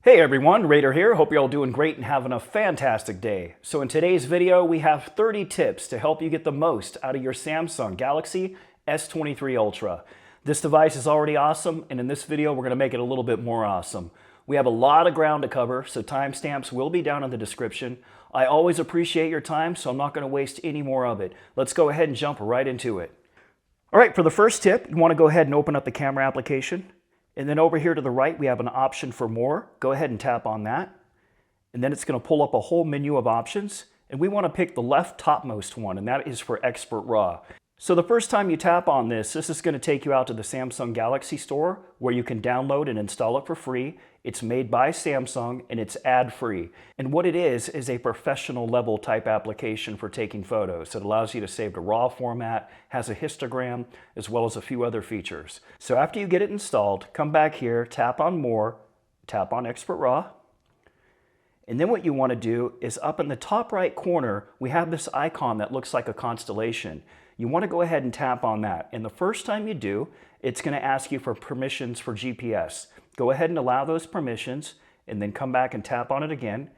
Hey everyone, Raider here. Hope you're all doing great and having a fantastic day. So in today's video, we have 30 tips to help you get the most out of your Samsung Galaxy S23 Ultra. This device is already awesome, and in this video, we're going to make it a little bit more awesome. We have a lot of ground to cover, so timestamps will be down in the description. I always appreciate your time, so I'm not going to waste any more of it. Let's go ahead and jump right into it. All right, for the first tip, you want to go ahead and open up the camera application. And then over here to the right, we have an option for more. Go ahead and tap on that. And then it's going to pull up a whole menu of options. And we want to pick the left topmost one, and that is for Expert RAW. So the first time you tap on this is going to take you out to the Samsung Galaxy store where you can download and install it for free. It's made by Samsung and it's ad-free. And what it is a professional level type application for taking photos. It allows you to save to RAW format, has a histogram, as well as a few other features. So after you get it installed, come back here, tap on More, tap on Expert RAW. And then what you want to do is up in the top right corner, we have this icon that looks like a constellation. You want to go ahead and tap on that. And the first time you do, it's going to ask you for permissions for GPS. Go ahead and allow those permissions and then come back and tap on it again.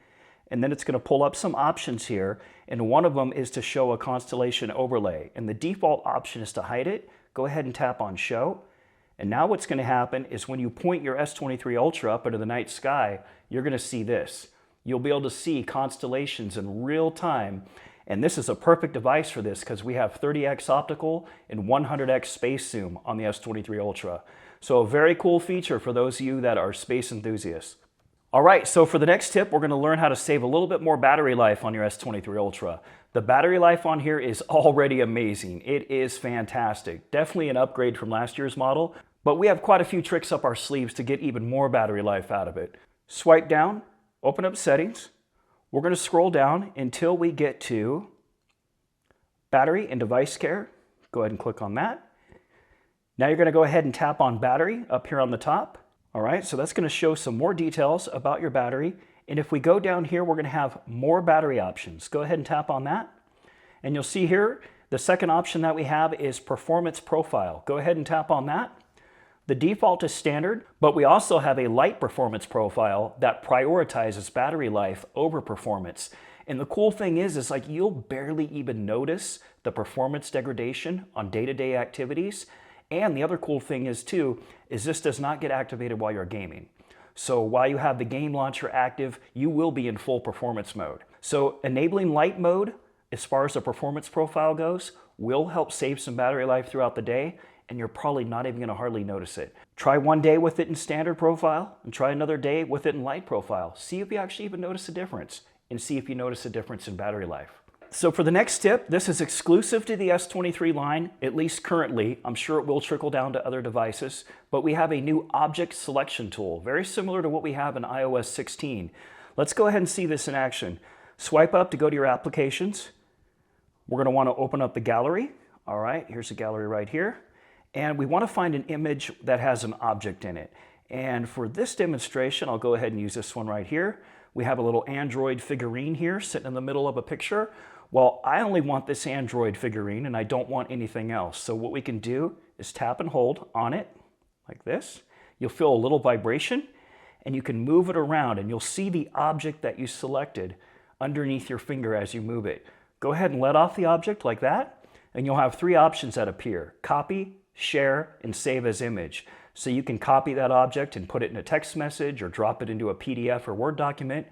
And then it's going to pull up some options here. And one of them is to show a constellation overlay. And the default option is to hide it. Go ahead and tap on Show. And now what's going to happen is when you point your S23 Ultra up into the night sky, you're going to see this. You'll be able to see constellations in real time. And this is a perfect device for this because we have 30x optical and 100x space zoom on the S23 Ultra. So a very cool feature for those of you that are space enthusiasts. All right, so for the next tip, we're going to learn how to save a little bit more battery life on your S23 Ultra. The battery life on here is already amazing. It is fantastic. Definitely an upgrade from last year's model, but we have quite a few tricks up our sleeves to get even more battery life out of it. Swipe down, open up Settings. We're going to scroll down until we get to Battery and Device Care. Go ahead and click on that. Now you're going to go ahead and tap on Battery up here on the top. All right, so that's going to show some more details about your battery. And if we go down here, we're going to have more battery options. Go ahead and tap on that. And you'll see here, the second option that we have is Performance Profile. Go ahead and tap on that. The default is standard, but we also have a light performance profile that prioritizes battery life over performance. And the cool thing is like you'll barely even notice the performance degradation on day-to-day activities. And the other cool thing is too, is this does not get activated while you're gaming. So while you have the game launcher active, you will be in full performance mode. So enabling light mode, as far as the performance profile goes, will help save some battery life throughout the day. And you're probably not even going to hardly notice it. Try one day with it in standard profile and try another day with it in light profile. See if you actually even notice a difference and see if you notice a difference in battery life. So for the next tip, this is exclusive to the S23 line, at least currently. I'm sure it will trickle down to other devices, but we have a new object selection tool, very similar to what we have in iOS 16. Let's go ahead and see this in action. Swipe up to go to your applications. We're going to want to open up the gallery. All right, here's the gallery right here. And we want to find an image that has an object in it. And for this demonstration, I'll go ahead and use this one right here. We have a little Android figurine here sitting in the middle of a picture. Well, I only want this Android figurine and I don't want anything else. So what we can do is tap and hold on it like this. You'll feel a little vibration and you can move it around and you'll see the object that you selected underneath your finger as you move it. Go ahead and let off the object like that and you'll have three options that appear: copy, share, and save as image. So you can copy that object and put it in a text message or drop it into a PDF or Word document.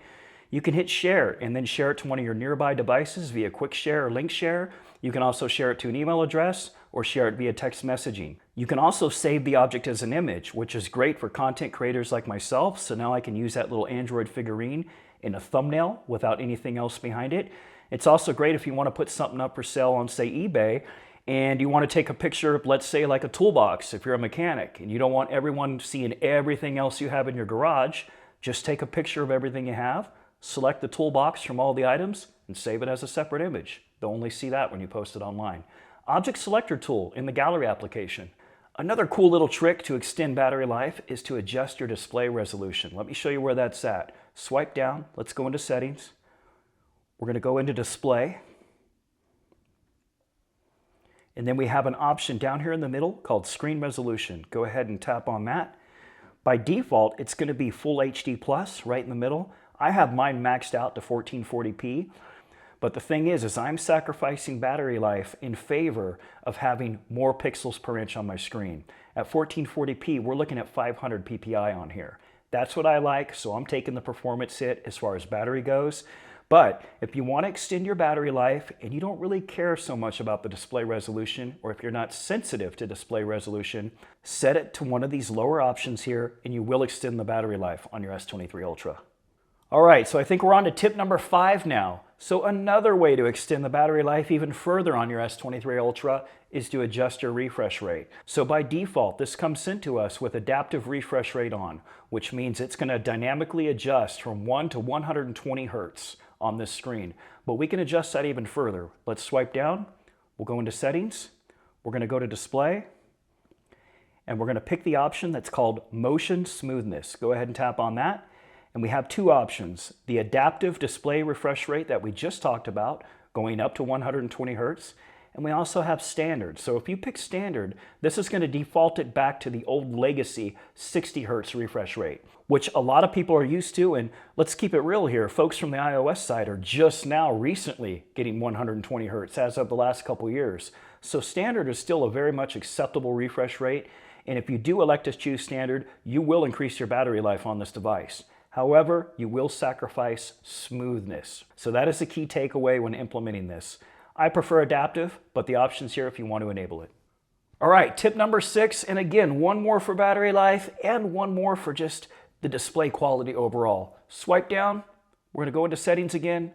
You can hit share and then share it to one of your nearby devices via quick share or link share. You can also share it to an email address or share it via text messaging. You can also save the object as an image, which is great for content creators like myself. So now I can use that little Android figurine in a thumbnail without anything else behind it. It's also great if you want to put something up for sale on, say, eBay, and you want to take a picture of, let's say, like a toolbox if you're a mechanic, and you don't want everyone seeing everything else you have in your garage. Just take a picture of everything you have, select the toolbox from all the items, and save it as a separate image. They'll only see that when you post it online. Object Selector tool in the Gallery application. Another cool little trick to extend battery life is to adjust your display resolution. Let me show you where that's at. Swipe down. Let's go into Settings. We're going to go into Display. And then we have an option down here in the middle called Screen Resolution. Go ahead and tap on that. By default, it's going to be Full HD Plus right in the middle. I have mine maxed out to 1440p. But the thing is I'm sacrificing battery life in favor of having more pixels per inch on my screen. At 1440p, we're looking at 500 ppi on here. That's what I like, so I'm taking the performance hit as far as battery goes. But if you want to extend your battery life and you don't really care so much about the display resolution, or if you're not sensitive to display resolution, set it to one of these lower options here and you will extend the battery life on your S23 Ultra. All right, so I think we're on to tip number 5 now. So another way to extend the battery life even further on your S23 Ultra is to adjust your refresh rate. So by default, this comes into us with adaptive refresh rate on, which means it's going to dynamically adjust from 1 to 120 Hertz on this screen. But we can adjust that even further. Let's swipe down. We'll go into settings. We're going to go to display. And we're going to pick the option that's called motion smoothness. Go ahead and tap on that. And we have two options, the adaptive display refresh rate that we just talked about, going up to 120 Hertz, and we also have standard. So if you pick standard, this is going to default it back to the old legacy 60 Hertz refresh rate, which a lot of people are used to, and let's keep it real here, folks from the iOS side are just now recently getting 120 Hertz as of the last couple years. So standard is still a very much acceptable refresh rate, and if you do elect to choose standard, you will increase your battery life on this device. However, you will sacrifice smoothness. So that is the key takeaway when implementing this. I prefer adaptive, but the option's here if you want to enable it. All right, tip number 6, and again, one more for battery life and one more for just the display quality overall. Swipe down, we're gonna go into settings again,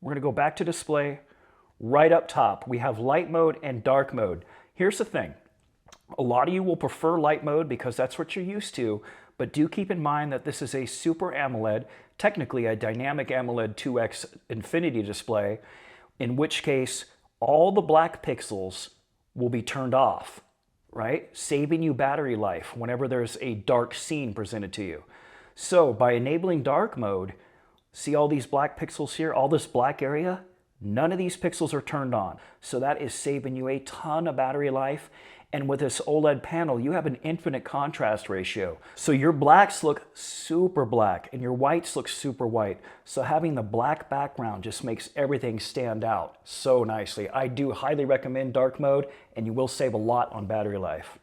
we're gonna go back to display. Right up top, we have light mode and dark mode. Here's the thing, a lot of you will prefer light mode because that's what you're used to, but do keep in mind that this is a Super AMOLED, technically a dynamic AMOLED 2X Infinity display, in which case all the black pixels will be turned off, right? Saving you battery life whenever there's a dark scene presented to you. So by enabling dark mode, see all these black pixels here, all this black area? None of these pixels are turned on. So that is saving you a ton of battery life. And with this OLED panel, you have an infinite contrast ratio. So your blacks look super black and your whites look super white. So having the black background just makes everything stand out so nicely. I do highly recommend dark mode and you will save a lot on battery life.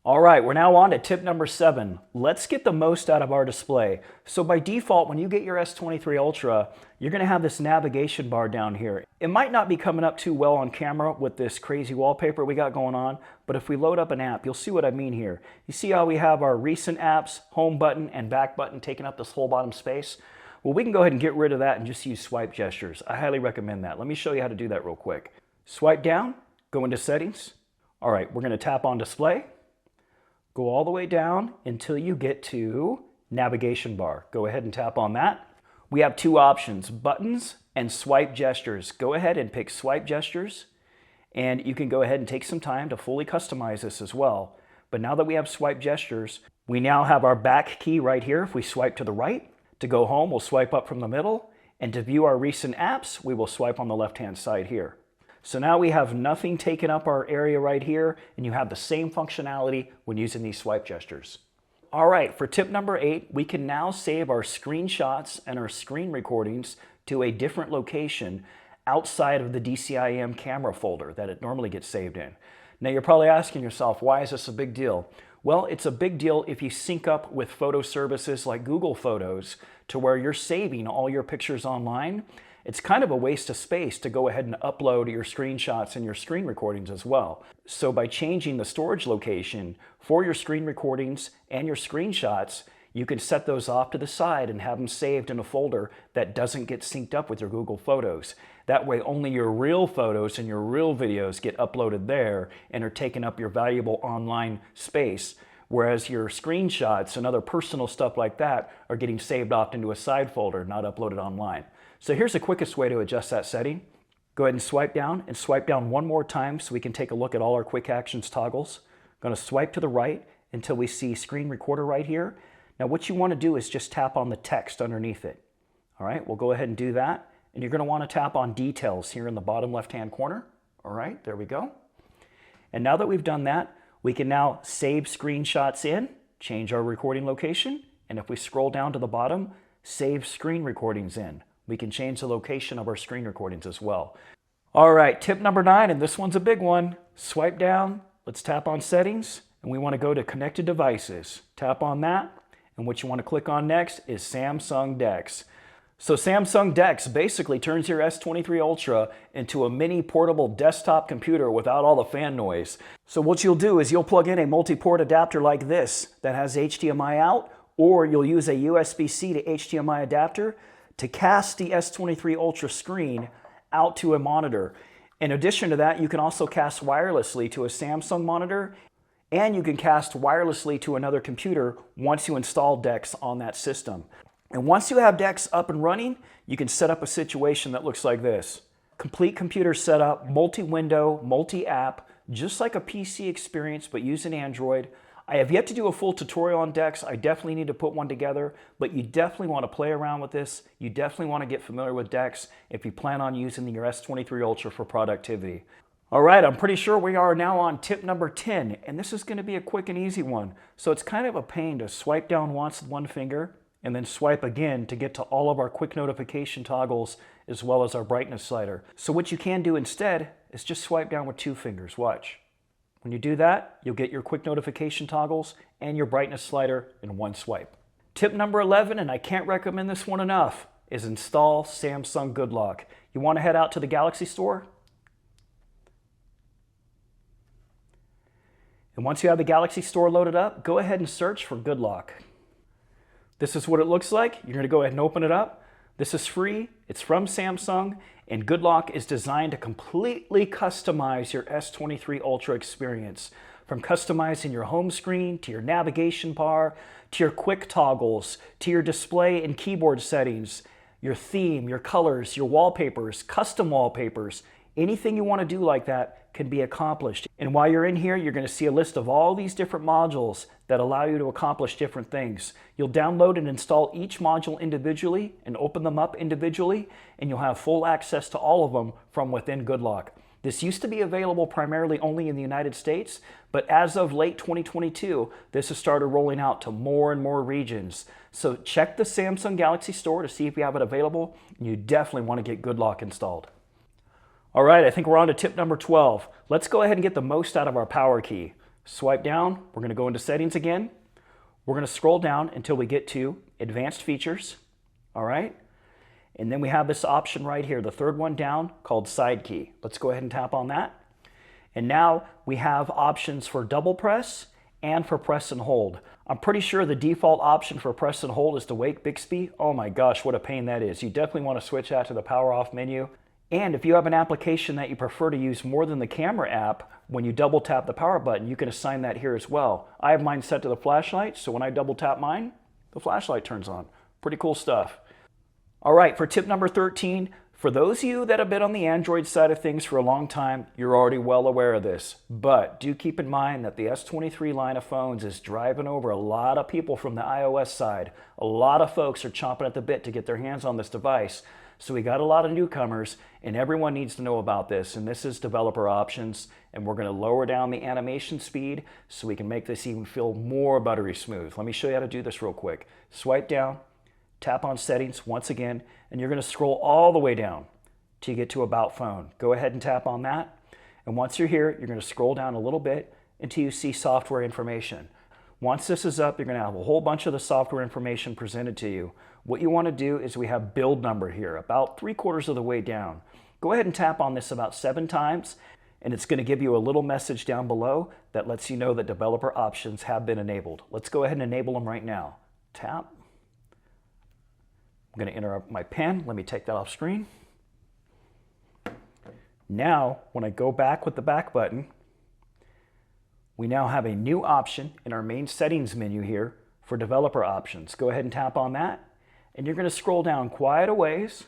All right, we're now on to tip number 7. Let's get the most out of our display. So by default, when you get your S23 Ultra, you're gonna have this navigation bar down here. It might not be coming up too well on camera with this crazy wallpaper we got going on, but if we load up an app, you'll see what I mean here. You see how we have our recent apps, home button, and back button taking up this whole bottom space? Well, we can go ahead and get rid of that and just use swipe gestures. I highly recommend that. Let me show you how to do that real quick. Swipe down, go into settings. All right, we're gonna tap on display. Go all the way down until you get to navigation bar. Go ahead and tap on that. We have two options, buttons and swipe gestures. Go ahead and pick swipe gestures, and you can go ahead and take some time to fully customize this as well. But now that we have swipe gestures, we now have our back key right here. If we swipe to the right, to go home, we'll swipe up from the middle, and to view our recent apps, we will swipe on the left-hand side here. So now we have nothing taking up our area right here, and you have the same functionality when using these swipe gestures. All right, for tip number 8, we can now save our screenshots and our screen recordings to a different location outside of the DCIM camera folder that it normally gets saved in. Now you're probably asking yourself, why is this a big deal? Well, it's a big deal if you sync up with photo services like Google Photos to where you're saving all your pictures online. It's kind of a waste of space to go ahead and upload your screenshots and your screen recordings as well. So by changing the storage location for your screen recordings and your screenshots, you can set those off to the side and have them saved in a folder that doesn't get synced up with your Google Photos. That way only your real photos and your real videos get uploaded there and are taking up your valuable online space, whereas your screenshots and other personal stuff like that are getting saved off into a side folder, not uploaded online. So here's the quickest way to adjust that setting. Go ahead and swipe down one more time so we can take a look at all our quick actions toggles. I'm going to swipe to the right until we see screen recorder right here. Now what you want to do is just tap on the text underneath it. All right, we'll go ahead and do that. And you're going to want to tap on details here in the bottom left-hand corner. All right, there we go. And now that we've done that, we can now save screenshots in, change our recording location, and if we scroll down to the bottom, save screen recordings in. We can change the location of our screen recordings as well. All right, tip number 9, and this one's a big one. Swipe down, let's tap on settings, and we want to go to connected devices. Tap on that, and what you want to click on next is Samsung DeX. So Samsung DeX basically turns your S23 Ultra into a mini portable desktop computer without all the fan noise. So what you'll do is you'll plug in a multi-port adapter like this that has HDMI out, or you'll use a USB-C to HDMI adapter to cast the S23 Ultra screen out to a monitor. In addition to that, you can also cast wirelessly to a Samsung monitor, and you can cast wirelessly to another computer once you install DeX on that system. And once you have DeX up and running, you can set up a situation that looks like this. Complete computer setup, multi-window, multi-app, just like a PC experience, but using Android. I have yet to do a full tutorial on DeX. I definitely need to put one together, but you definitely want to play around with this. You definitely want to get familiar with DeX if you plan on using your S23 Ultra for productivity. All right, I'm pretty sure we are now on tip number 10, and this is going to be a quick and easy one. So it's kind of a pain to swipe down once with one finger and then swipe again to get to all of our quick notification toggles as well as our brightness slider. So what you can do instead is just swipe down with 2 fingers. Watch. When you do that, you'll get your quick notification toggles and your brightness slider in one swipe. Tip number 11, and I can't recommend this one enough, is install Samsung Good Lock. You want to head out to the Galaxy Store, and once you have the Galaxy Store loaded up, go ahead and search for Good Lock. This is what it looks like. You're going to go ahead and open it up. This is free, it's from Samsung, and Good Lock is designed to completely customize your S23 Ultra experience. From customizing your home screen, to your navigation bar, to your quick toggles, to your display and keyboard settings, your theme, your colors, your wallpapers, custom wallpapers, anything you want to do like that can be accomplished. And while you're in here, you're going to see a list of all these different modules that allow you to accomplish different things. You'll download and install each module individually and open them up individually, and you'll have full access to all of them from within Good Lock. This used to be available primarily only in the United States, but as of late 2022, this has started rolling out to more and more regions. So check the Samsung Galaxy Store to see if you have it available. You definitely want to get Good Lock installed. All right, I think we're on to tip number 12. Let's go ahead and get the most out of our power key. Swipe down, we're going to go into settings again. We're going to scroll down until we get to advanced features. All right, and then we have this option right here, the third one down, called side key. Let's go ahead and tap on that. And now we have options for double press and for press and hold. I'm pretty sure the default option for press and hold is to wake Bixby. Oh my gosh, what a pain that is. You definitely want to switch that to the power off menu. And if you have an application that you prefer to use more than the camera app, when you double tap the power button, you can assign that here as well. I have mine set to the flashlight, so when I double tap mine, the flashlight turns on. Pretty cool stuff. All right, for tip number 13, for those of you that have been on the Android side of things for a long time, you're already well aware of this. But do keep in mind that the S23 line of phones is driving over a lot of people from the iOS side. A lot of folks are chomping at the bit to get their hands on this device. So we got a lot of newcomers, and everyone needs to know about this. And this is developer options, and we're going to lower down the animation speed so we can make this even feel more buttery smooth. Let me show you how to do this real quick. Swipe down, tap on settings once again, and you're going to scroll all the way down till you get to About Phone. Go ahead and tap on that. And once you're here, you're going to scroll down a little bit until you see software information. Once this is up, you're going to have a whole bunch of the software information presented to you. What you want to do is we have build number here, about 3/4 of the way down. Go ahead and tap on this about 7 times, and it's going to give you a little message down below that lets you know that developer options have been enabled. Let's go ahead and enable them right now. Tap. I'm going to enter my PIN. Let me take that off screen. Now, when I go back with the back button, we now have a new option in our main settings menu here for developer options. Go ahead and tap on that. And you're going to scroll down quite a ways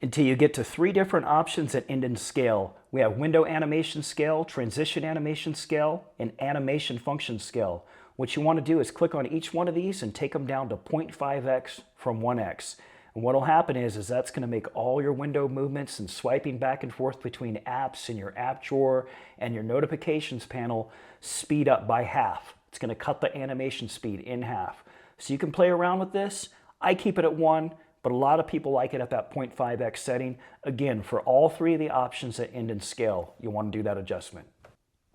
until you get to 3 different options that end in scale. We have window animation scale, transition animation scale, and animation function scale. What you want to do is click on each one of these and take them down to 0.5x from 1x. And what will happen is that's going to make all your window movements and swiping back and forth between apps in your app drawer and your notifications panel speed up by half. It's going to cut the animation speed in half. So you can play around with this. I keep it at 1, but a lot of people like it at that 0.5x setting. Again, for all 3 of the options that end in scale, you want to do that adjustment.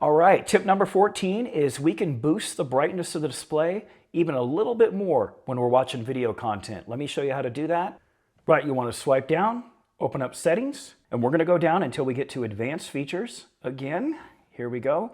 All right, tip number 14 is we can boost the brightness of the display even a little bit more when we're watching video content. Let me show you how to do that. Right, you want to swipe down, open up Settings, and we're going to go down until we get to Advanced Features. Again, here we go.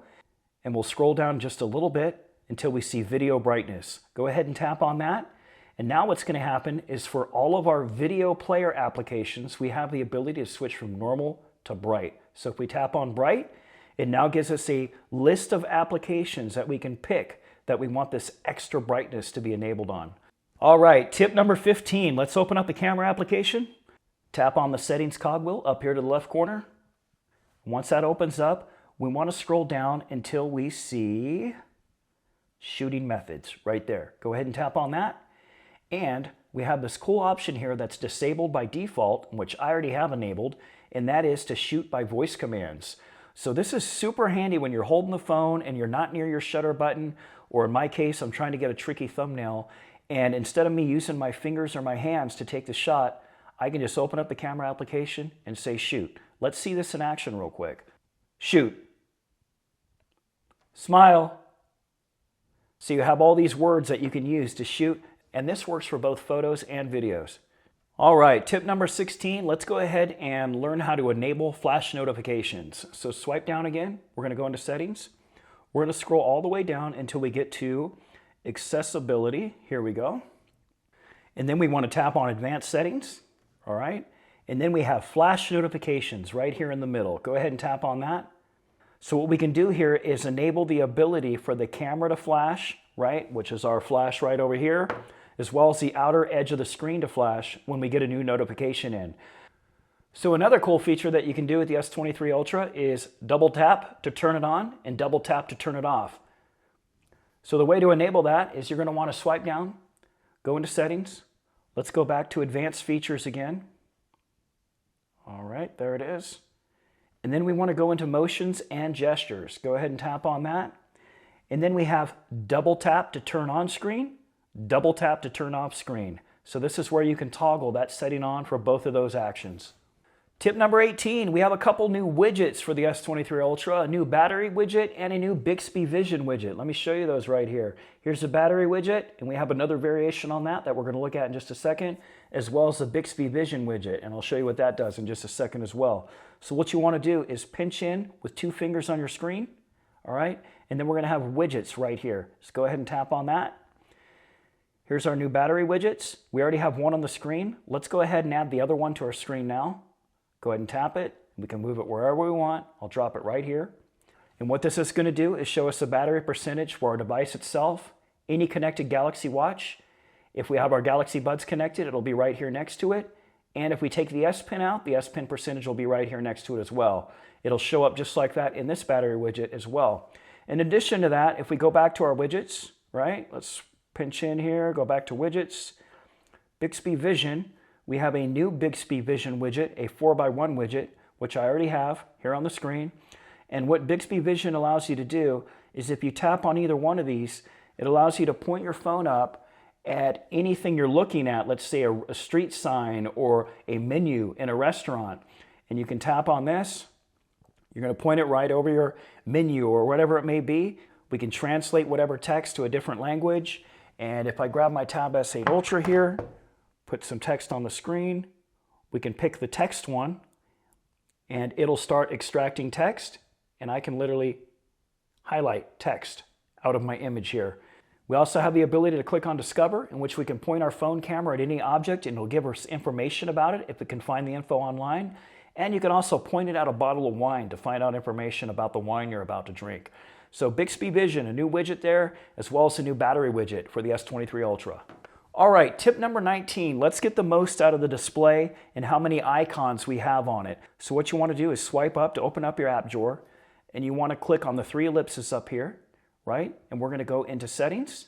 And we'll scroll down just a little bit until we see Video Brightness. Go ahead and tap on that. And now what's going to happen is for all of our video player applications, we have the ability to switch from normal to bright. So if we tap on bright, it now gives us a list of applications that we can pick that we want this extra brightness to be enabled on. All right, tip number 15. Let's open up the camera application. Tap on the settings cogwheel up here to the left corner. Once that opens up, we want to scroll down until we see shooting methods right there. Go ahead and tap on that. And we have this cool option here that's disabled by default, which I already have enabled, and that is to shoot by voice commands. So this is super handy when you're holding the phone and you're not near your shutter button, or in my case, I'm trying to get a tricky thumbnail, and instead of me using my fingers or my hands to take the shot, I can just open up the camera application and say shoot. Let's see this in action real quick. Shoot. Smile. So you have all these words that you can use to shoot, and this works for both photos and videos. All right, tip number 16, let's go ahead and learn how to enable flash notifications. So swipe down again, we're going to go into settings. We're going to scroll all the way down until we get to accessibility. Here we go. And then we want to tap on advanced settings. All right. And then we have flash notifications right here in the middle. Go ahead and tap on that. So what we can do here is enable the ability for the camera to flash, right, which is our flash right over here, as well as the outer edge of the screen to flash when we get a new notification in. So another cool feature that you can do with the S23 Ultra is double tap to turn it on and double tap to turn it off. So the way to enable that is you're going to want to swipe down, go into settings. Let's go back to advanced features again. All right, there it is. And then we want to go into motions and gestures. Go ahead and tap on that. And then we have double tap to turn on screen, double tap to turn off screen. So this is where you can toggle that setting on for both of those actions. Tip number 18, we have a couple new widgets for the S23 Ultra, a new battery widget and a new Bixby Vision widget. Let me show you those right here. Here's the battery widget, and we have another variation on that we're going to look at in just a second, as well as the Bixby Vision widget, and I'll show you what that does in just a second as well. So what you want to do is pinch in with 2 fingers on your screen, all right? And then we're going to have widgets right here. So go ahead and tap on that. Here's our new battery widgets. We already have one on the screen. Let's go ahead and add the other one to our screen now. Go ahead and tap it. We can move it wherever we want. I'll drop it right here. And what this is going to do is show us the battery percentage for our device itself, any connected Galaxy Watch. If we have our Galaxy Buds connected, it'll be right here next to it. And if we take the S Pen out, the S Pen percentage will be right here next to it as well. It'll show up just like that in this battery widget as well. In addition to that, if we go back to our widgets, right? Let's pinch in here, go back to widgets. Bixby Vision. We have a new Bixby Vision widget, a 4x1 widget, which I already have here on the screen. And what Bixby Vision allows you to do is if you tap on either one of these, it allows you to point your phone up at anything you're looking at, let's say a street sign or a menu in a restaurant. And you can tap on this. You're going to point it right over your menu or whatever it may be. We can translate whatever text to a different language. And if I grab my Tab S8 Ultra here, put some text on the screen, we can pick the text one, and it'll start extracting text, and I can literally highlight text out of my image here. We also have the ability to click on Discover, in which we can point our phone camera at any object, and it'll give us information about it if it can find the info online. And you can also point it at a bottle of wine to find out information about the wine you're about to drink. So Bixby Vision, a new widget there, as well as a new battery widget for the S23 Ultra. All right, tip number 19, let's get the most out of the display and how many icons we have on it. So what you want to do is swipe up to open up your app drawer, and you want to click on the 3 ellipses up here, right? And we're going to go into settings.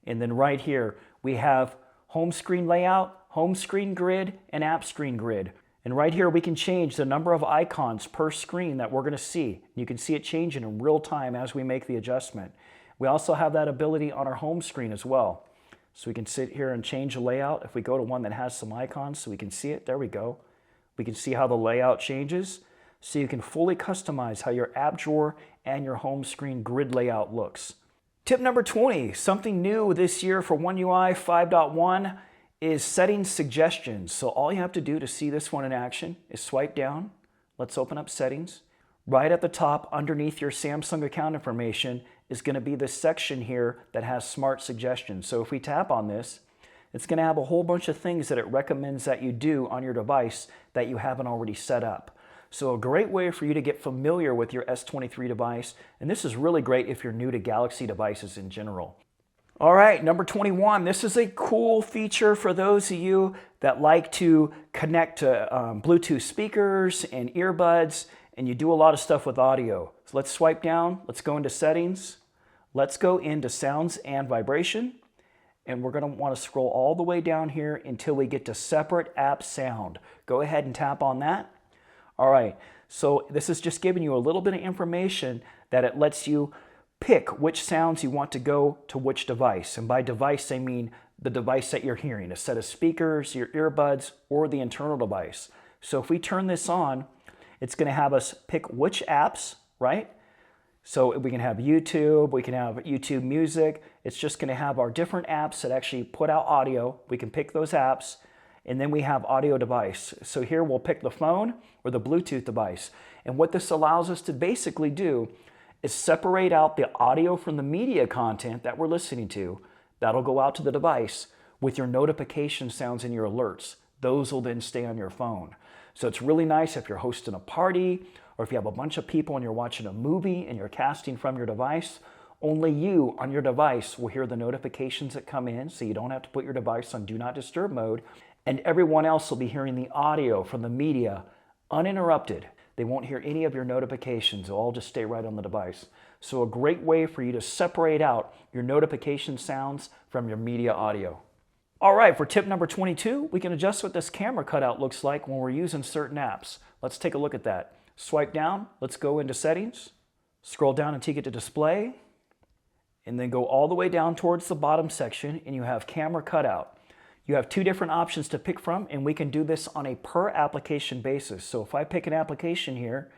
And then right here, we have home screen layout, home screen grid, and app screen grid. And right here, we can change the number of icons per screen that we're going to see. You can see it changing in real time as we make the adjustment. We also have that ability on our home screen as well. So we can sit here and change the layout. If we go to one that has some icons so we can see it, there we go. We can see how the layout changes. So you can fully customize how your app drawer and your home screen grid layout looks. Tip number 20, something new this year for One UI 5.1 is settings suggestions. So all you have to do to see this one in action is swipe down. Let's open up settings. Right at the top underneath your Samsung account information is going to be this section here that has smart suggestions. So if we tap on this, it's going to have a whole bunch of things that it recommends that you do on your device that you haven't already set up. So a great way for you to get familiar with your S23 device, and this is really great if you're new to Galaxy devices in general. All right, number 21, this is a cool feature for those of you that like to connect to Bluetooth speakers and earbuds, and you do a lot of stuff with audio. So let's swipe down, let's go into settings, let's go into sounds and vibration, and we're going to want to scroll all the way down here until we get to Separate App Sound. Go ahead and tap on that. All right, so this is just giving you a little bit of information that it lets you pick which sounds you want to go to which device. And by device, I mean the device that you're hearing, a set of speakers, your earbuds, or the internal device. So if we turn this on, it's going to have us pick which apps, right? So we can have YouTube, we can have YouTube Music. It's just going to have our different apps that actually put out audio. We can pick those apps. And then we have audio device. So here we'll pick the phone or the Bluetooth device. And what this allows us to basically do is separate out the audio from the media content that we're listening to. That'll go out to the device with your notification sounds and your alerts. Those will then stay on your phone. So it's really nice if you're hosting a party or if you have a bunch of people and you're watching a movie and you're casting from your device. Only you on your device will hear the notifications that come in, so you don't have to put your device on Do Not Disturb mode. And everyone else will be hearing the audio from the media uninterrupted. They won't hear any of your notifications. They'll all just stay right on the device. So a great way for you to separate out your notification sounds from your media audio. All right, for tip number 22, we can adjust what this camera cutout looks like when we're using certain apps. Let's take a look at that. Swipe down, let's go into settings, scroll down until you get to display, and then go all the way down towards the bottom section and you have camera cutout. You have two different options to pick from, and we can do this on a per application basis. So if I pick an application here,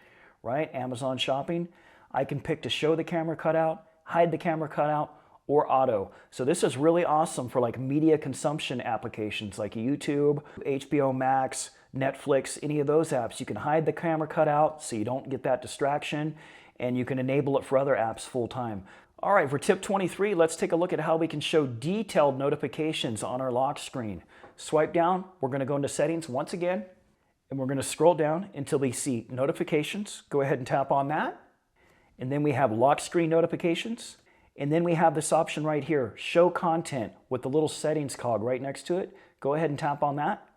right, Amazon Shopping, I can pick to show the camera cutout, hide the camera cutout, or auto. So this is really awesome for like media consumption applications like YouTube, HBO Max, Netflix, any of those apps. You can hide the camera cutout so you don't get that distraction, and you can enable it for other apps full time. All right, for tip 23, let's take a look at how we can show detailed notifications on our lock screen. Swipe down, we're going to go into settings once again, and we're going to scroll down until we see notifications. Go ahead and tap on that. And then we have lock screen notifications. And then we have this option right here, show content with the little settings cog right next to it. Go ahead and tap on that.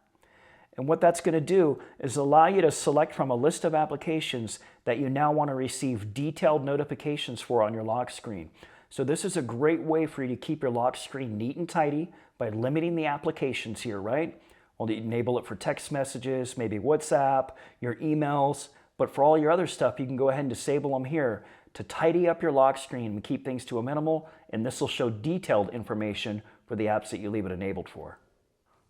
And what that's going to do is allow you to select from a list of applications that you now want to receive detailed notifications for on your lock screen. So this is a great way for you to keep your lock screen neat and tidy by limiting the applications here, right? Well, you enable it for text messages, maybe WhatsApp, your emails, but for all your other stuff, you can go ahead and disable them here to tidy up your lock screen and keep things to a minimal, and this will show detailed information for the apps that you leave it enabled for.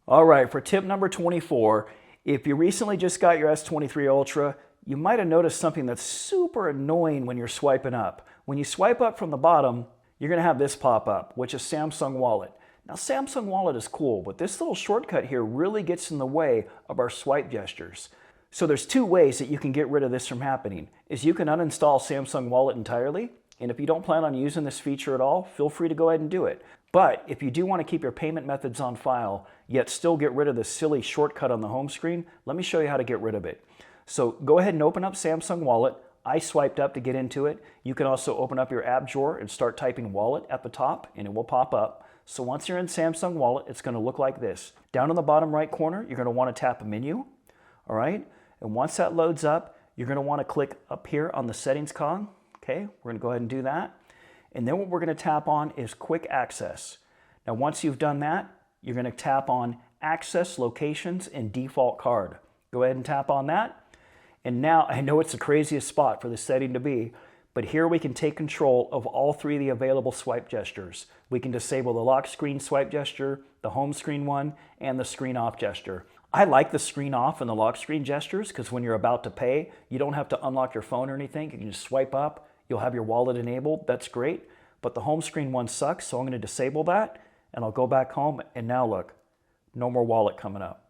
All right, for tip number 24, if you recently just got your S23 Ultra, you might have noticed something that's super annoying when you're swiping up. When you swipe up from the bottom, you're going to have this pop up, which is Samsung Wallet. Now, Samsung Wallet is cool, but this little shortcut here really gets in the way of our swipe gestures. So there's two ways that you can get rid of this from happening. Is you can uninstall Samsung Wallet entirely, and if you don't plan on using this feature at all, feel free to go ahead and do it. But if you do want to keep your payment methods on file, yet still get rid of this silly shortcut on the home screen, let me show you how to get rid of it. So go ahead and open up Samsung Wallet. I swiped up to get into it. You can also open up your app drawer and start typing Wallet at the top, and it will pop up. So once you're in Samsung Wallet, it's going to look like this. Down in the bottom right corner, you're going to want to tap a menu. All right? And once that loads up, you're going to want to click up here on the settings cog. Okay, we're going to go ahead and do that. And then what we're going to tap on is Quick Access. Now, once you've done that, you're going to tap on Access Locations and Default Card. Go ahead and tap on that. And now, I know it's the craziest spot for this setting to be, But here we can take control of all three of the available swipe gestures. We can disable the lock screen swipe gesture, the home screen one, and the screen off gesture. I like the screen off and the lock screen gestures because when you're about to pay, you don't have to unlock your phone or anything. You can just swipe up, you'll have your wallet enabled, that's great. But the home screen one sucks, so I'm going to disable that, and I'll go back home, and now look, no more wallet coming up.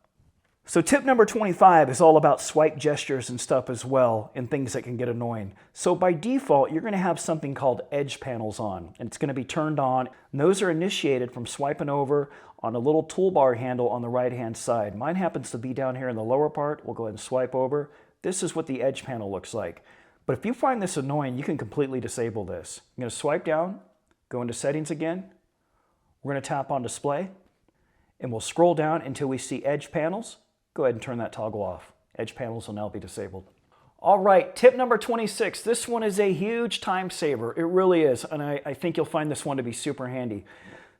So tip number 25 is all about swipe gestures and stuff as well, and things that can get annoying. So by default, you're going to have something called edge panels on, and it's going to be turned on. And those are initiated from swiping over on a little toolbar handle on the right-hand side. Mine happens to be down here in the lower part. We'll go ahead and swipe over. This is what the edge panel looks like. But if you find this annoying, you can completely disable this. I'm going to swipe down, go into settings again. We're going to tap on display, and we'll scroll down until we see edge panels. Go ahead and turn that toggle off. Edge panels will now be disabled. All right, tip number 26. This one is a huge time saver. It really is, and I think you'll find this one to be super handy.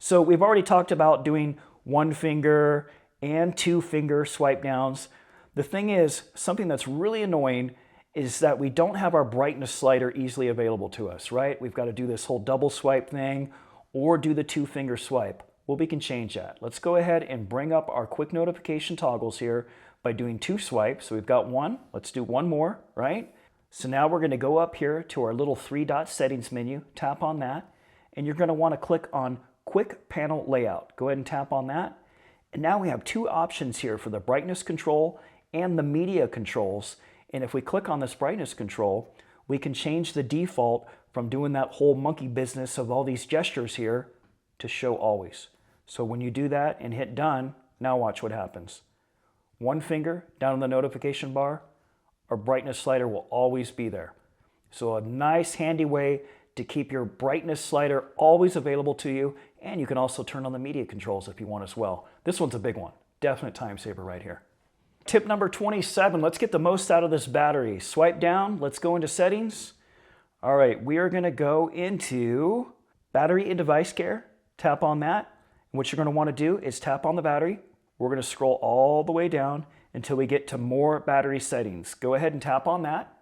So we've already talked about doing one finger and two finger swipe downs. The thing is, something that's really annoying is that we don't have our brightness slider easily available to us, right? We've got to do this whole double swipe thing or do the two finger swipe. Well, we can change that. Let's go ahead and bring up our quick notification toggles here by doing two swipes. So we've got one. Let's do one more, right? So now we're going to go up here to our little three-dot settings menu, tap on that, and you're going to want to click on Quick Panel Layout. Go ahead and tap on that. And now we have two options here for the brightness control and the media controls. And if we click on this brightness control, we can change the default from doing that whole monkey business of all these gestures here to show always. So when you do that and hit done, now watch what happens. One finger down in the notification bar, our brightness slider will always be there. So a nice handy way to keep your brightness slider always available to you, and you can also turn on the media controls if you want as well. This one's a big one. Definite time saver right here. Tip number 27, let's get the most out of this battery. Swipe down, let's go into settings. All right, we are gonna go into battery and device care, tap on that. And what you're going to want to do is tap on the battery. We're going to scroll all the way down until we get to more battery settings. Go ahead and tap on that.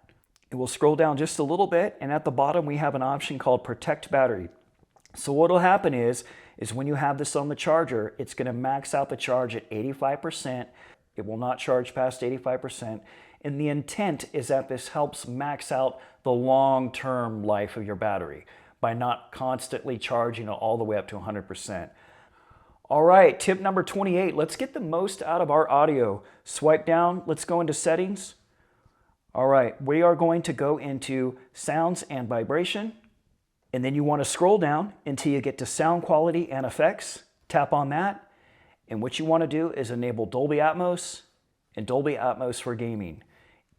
And we'll scroll down just a little bit, and at the bottom we have an option called Protect Battery. So what will happen is when you have this on the charger, it's going to max out the charge at 85%. It will not charge past 85%. And the intent is that this helps max out the long-term life of your battery by not constantly charging it all the way up to 100%. All right, tip number 28, let's get the most out of our audio. Swipe down, let's go into settings. All right, we are going to go into sounds and vibration, and then you want to scroll down until you get to sound quality and effects. Tap on that, and what you want to do is enable Dolby ATMOS and Dolby ATMOS for gaming,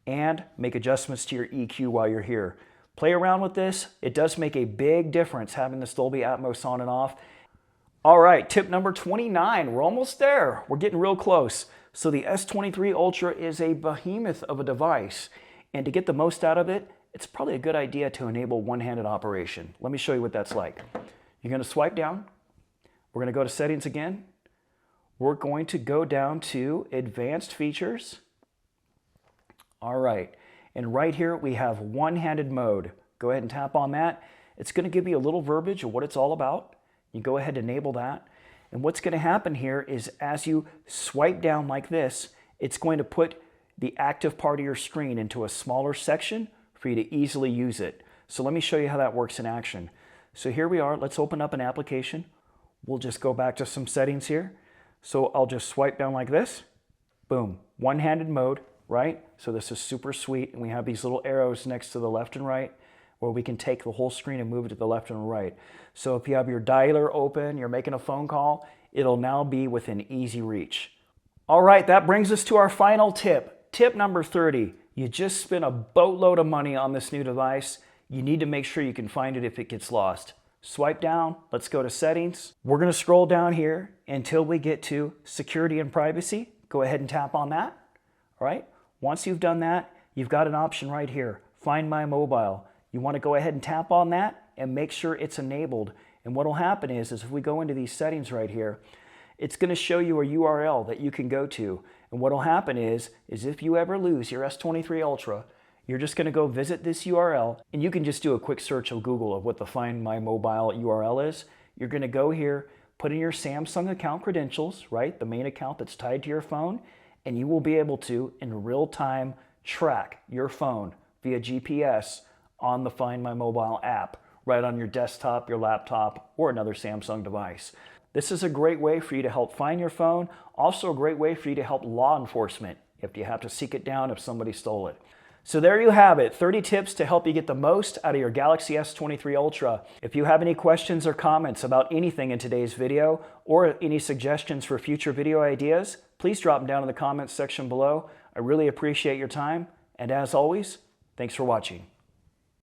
and make adjustments to your EQ while you're here. Play around with this. It does make a big difference having this Dolby ATMOS on and off. All right, tip number 29, we're almost there. We're getting real close. So the S23 Ultra is a behemoth of a device, and to get the most out of it, it's probably a good idea to enable one-handed operation. Let me show you what that's like. You're going to swipe down. We're going to go to settings again. We're going to go down to advanced features. All right, and right here we have one-handed mode. Go ahead and tap on that. It's going to give you a little verbiage of what it's all about. You go ahead and enable that. And what's going to happen here is as you swipe down like this, it's going to put the active part of your screen into a smaller section for you to easily use it. So let me show you how that works in action. So here we are. Let's open up an application. We'll just go back to some settings here. So I'll just swipe down like this. Boom. One-handed mode, right? So this is super sweet. And we have these little arrows next to the left and right, where we can take the whole screen and move it to the left and right. So if you have your dialer open, you're making a phone call, it'll now be within easy reach. All right, that brings us to our final tip. Tip number 30. You just spent a boatload of money on this new device. You need to make sure you can find it if it gets lost. Swipe down, let's go to settings. We're gonna scroll down here until we get to security and privacy. Go ahead and tap on that, all right? Once you've done that, you've got an option right here, Find My Mobile. You want to go ahead and tap on that and make sure it's enabled. And what will happen is if we go into these settings right here, it's going to show you a URL that you can go to. And what will happen is if you ever lose your S23 Ultra, You're just going to go visit this URL, and you can just do a quick search of Google of what the Find My Mobile URL is. You're going to go here, put in your Samsung account credentials, right? The main account that's tied to your phone, and you will be able to, in real time, track your phone via GPS on the Find My Mobile app, right on your desktop, your laptop, or another Samsung device. This is a great way for you to help find your phone, also a great way for you to help law enforcement if you have to seek it down if somebody stole it. So there you have it, 30 tips to help you get the most out of your Galaxy S23 Ultra. If you have any questions or comments about anything in today's video, or any suggestions for future video ideas, please drop them down in the comments section below. I really appreciate your time, and as always, thanks for watching.